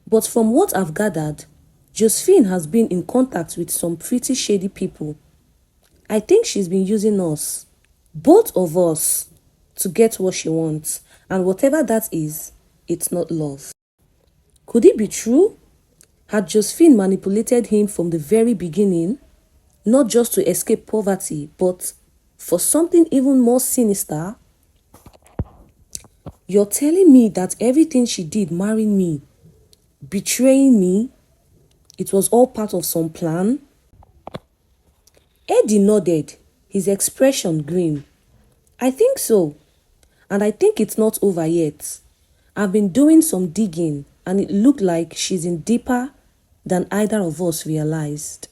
But from what I've gathered, Josephine has been in contact with some pretty shady people. I think she's been using us, both of us, to get what she wants. And whatever that is, it's not love. Could it be true? Had Josephine manipulated him from the very beginning, not just to escape poverty, but for something even more sinister? You're telling me that everything she did, marrying me, betraying me, it was all part of some plan? Eddie nodded, his expression grim. I think so, and I think it's not over yet. I've been doing some digging, and it looked like she's in deeper than either of us realized.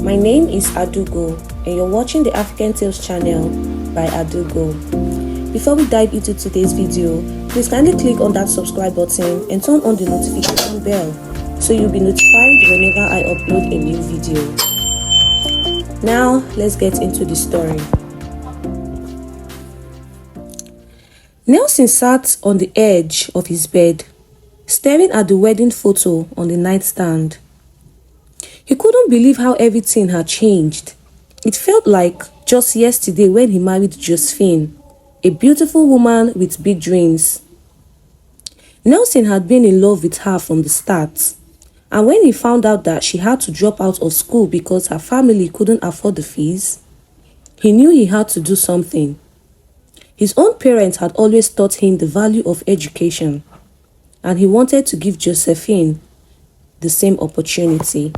My name is Adugo, and you're watching the African Tales channel by Adugo. Before we dive into today's video, please kindly click on that subscribe button and turn on the notification bell so you'll be notified whenever I upload a new video. Now, let's get into the story. Nelson sat on the edge of his bed, staring at the wedding photo on the nightstand. He couldn't believe how everything had changed. It felt like just yesterday when he married Josephine, a beautiful woman with big dreams. Nelson had been in love with her from the start, and when he found out that she had to drop out of school because her family couldn't afford the fees, he knew he had to do something. His own parents had always taught him the value of education, and he wanted to give Josephine the same opportunity.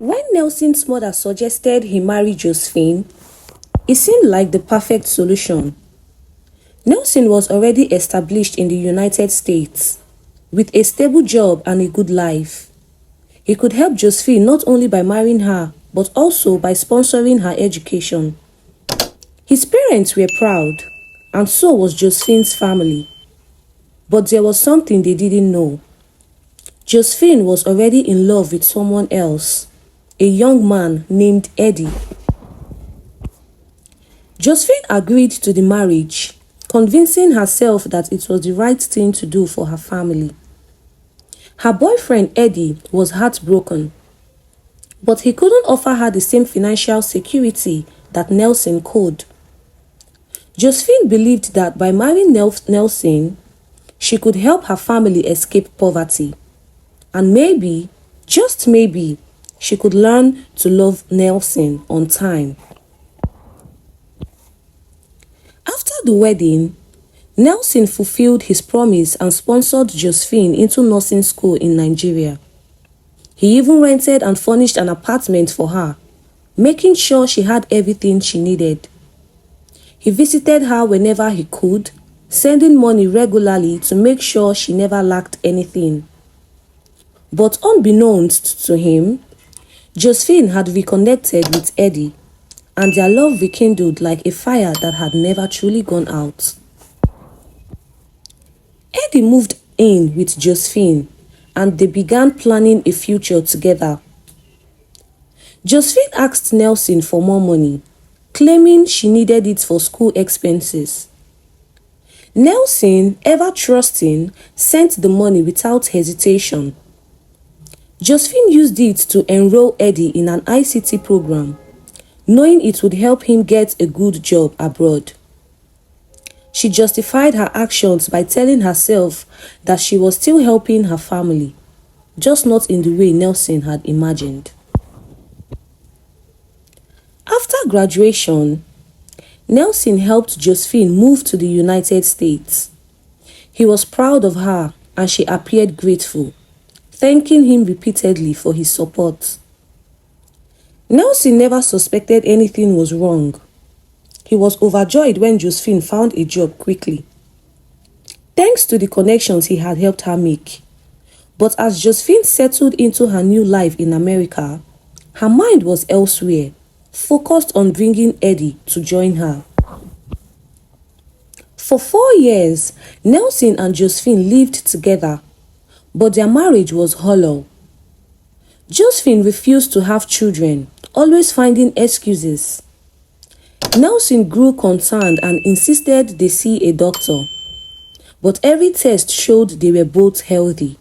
When Nelson's mother suggested he marry Josephine, it seemed like the perfect solution. Nelson was already established in the United States, with a stable job and a good life. He could help Josephine not only by marrying her, but also by sponsoring her education. His parents were proud, and so was Josephine's family. But there was something they didn't know. Josephine was already in love with someone else, a young man named Eddie. Josephine agreed to the marriage, convincing herself that it was the right thing to do for her family. Her boyfriend Eddie was heartbroken, but he couldn't offer her the same financial security that Nelson could. Josephine believed that by marrying Nelson, she could help her family escape poverty, and maybe, just maybe, she could learn to love Nelson on time. After the wedding, Nelson fulfilled his promise and sponsored Josephine into nursing school in Nigeria. He even rented and furnished an apartment for her, making sure she had everything she needed. He visited her whenever he could, sending money regularly to make sure she never lacked anything. But unbeknownst to him, Josephine had reconnected with Eddie, and their love rekindled like a fire that had never truly gone out. Eddie moved in with Josephine, and they began planning a future together. Josephine asked Nelson for more money, claiming she needed it for school expenses. Nelson, ever trusting, sent the money without hesitation. Josephine used it to enroll Eddie in an ICT program, knowing it would help him get a good job abroad. She justified her actions by telling herself that she was still helping her family, just not in the way Nelson had imagined. After graduation, Nelson helped Josephine move to the United States. He was proud of her, and she appeared grateful, thanking him repeatedly for his support. Nelson never suspected anything was wrong. He was overjoyed when Josephine found a job quickly, thanks to the connections he had helped her make. But as Josephine settled into her new life in America, her mind was elsewhere, focused on bringing Eddie to join her. For 4 years, Nelson and Josephine lived together, but their marriage was hollow. Josephine refused to have children, always finding excuses. Nelson grew concerned and insisted they see a doctor, but every test showed they were both healthy.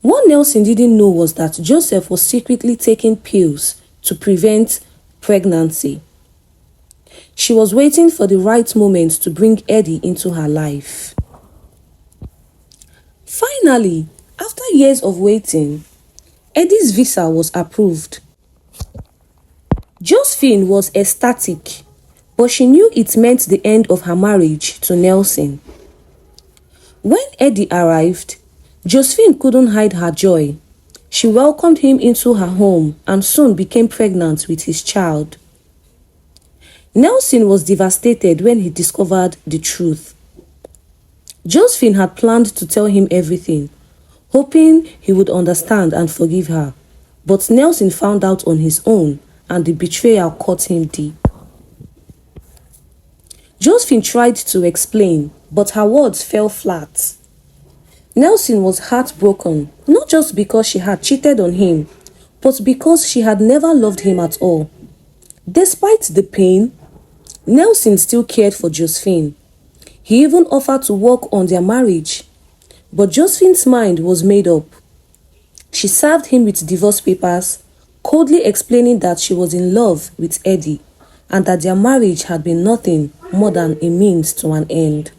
What Nelson didn't know was that Joseph was secretly taking pills to prevent pregnancy. She was waiting for the right moment to bring Eddie into her life. Finally, after years of waiting, Eddie's visa was approved. Josephine was ecstatic, but she knew it meant the end of her marriage to Nelson. When Eddie arrived, Josephine couldn't hide her joy. She welcomed him into her home and soon became pregnant with his child. Nelson was devastated when he discovered the truth. Josephine had planned to tell him everything, hoping he would understand and forgive her. But Nelson found out on his own, and the betrayal cut him deep. Josephine tried to explain, but her words fell flat. Nelson was heartbroken, not just because she had cheated on him, but because she had never loved him at all. Despite the pain, Nelson still cared for Josephine. He even offered to work on their marriage. But Josephine's mind was made up. She served him with divorce papers, coldly explaining that she was in love with Eddie and that their marriage had been nothing more than a means to an end.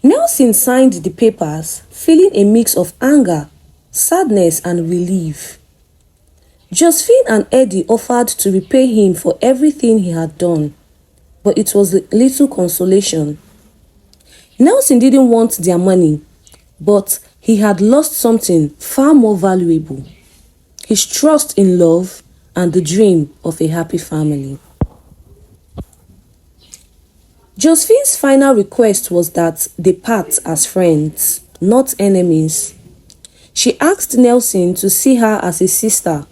Nelson signed the papers, feeling a mix of anger, sadness, and relief. Josephine and Eddie offered to repay him for everything he had done, but it was little consolation. Nelson didn't want their money, but he had lost something far more valuable: his trust in love and the dream of a happy family. Josephine's final request was that they part as friends, not enemies. She asked Nelson to see her as a sister,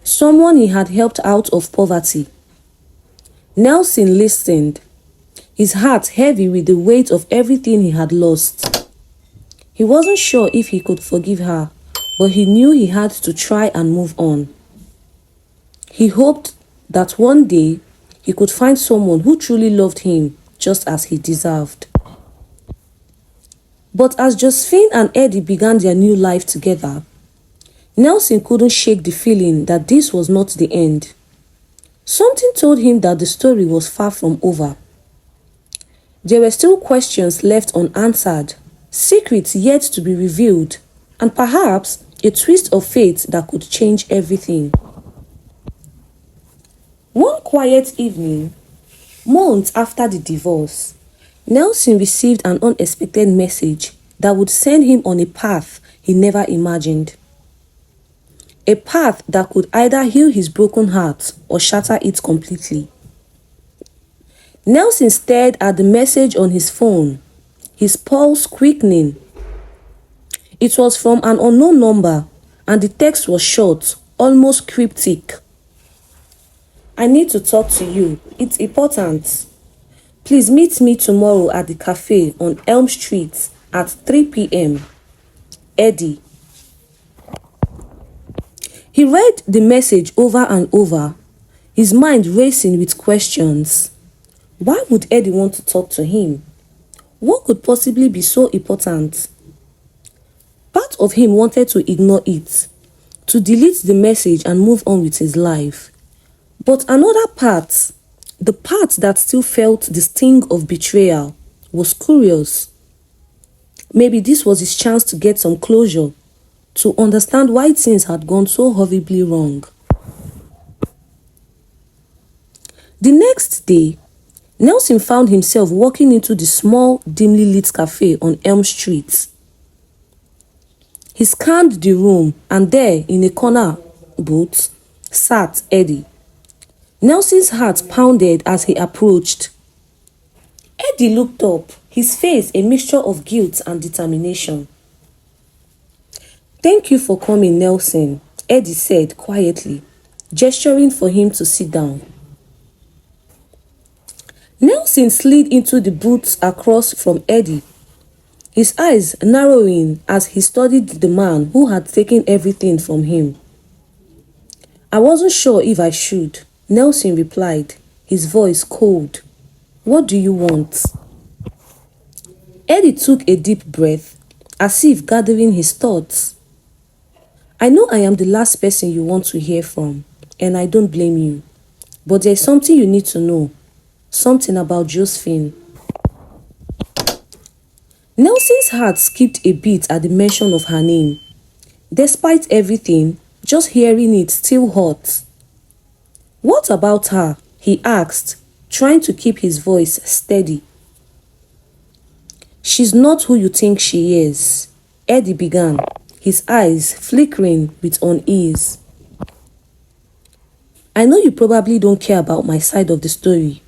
someone he had helped out of poverty. Nelson listened, his heart heavy with the weight of everything he had lost. He wasn't sure if he could forgive her, but he knew he had to try and move on. He hoped that one day he could find someone who truly loved him just as he deserved. But as Josephine and Eddie began their new life together, Nelson couldn't shake the feeling that this was not the end. Something told him that the story was far from over. There were still questions left unanswered, secrets yet to be revealed, and perhaps a twist of fate that could change everything. One quiet evening, months after the divorce, Nelson received an unexpected message that would send him on a path he never imagined. A path that could either heal his broken heart or shatter it completely. Nelson stared at the message on his phone, his pulse quickening. It was from an unknown number, and the text was short, almost cryptic. "I need to talk to you. It's important. Please meet me tomorrow at the cafe on Elm Street at 3 p.m. Eddie." He read the message over and over, his mind racing with questions. Why would Eddie want to talk to him? What could possibly be so important? Part of him wanted to ignore it, to delete the message and move on with his life. But another part, the part that still felt the sting of betrayal, was curious. Maybe this was his chance to get some closure, to understand why things had gone so horribly wrong. The next day, Nelson found himself walking into the small, dimly lit cafe on Elm Street. He scanned the room, and there, in a corner booth, sat Eddie. Nelson's heart pounded as he approached. Eddie looked up, his face a mixture of guilt and determination. "Thank you for coming, Nelson," Eddie said quietly, gesturing for him to sit down. Nelson slid into the booth across from Eddie, his eyes narrowing as he studied the man who had taken everything from him. I wasn't sure if I should, Nelson replied, his voice cold. What do you want? Eddie took a deep breath, as if gathering his thoughts. I know I am the last person you want to hear from, and I don't blame you. But there's something you need to know. Something about Josephine. Nelson's heart skipped a beat at the mention of her name. Despite everything, just hearing it still hurt. What about her? He asked, trying to keep his voice steady. She's not who you think she is, Eddie began, his eyes flickering with unease. I know you probably don't care about my side of the story,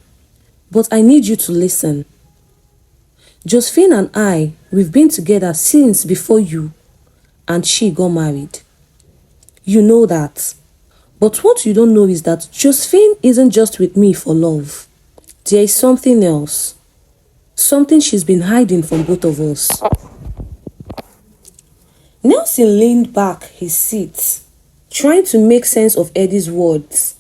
but I need you to listen. Josephine and I, we've been together since before you and she got married. You know that. But what you don't know is that Josephine isn't just with me for love. There is something else. Something she's been hiding from both of us. Nelson leaned back his seat, trying to make sense of Eddie's words.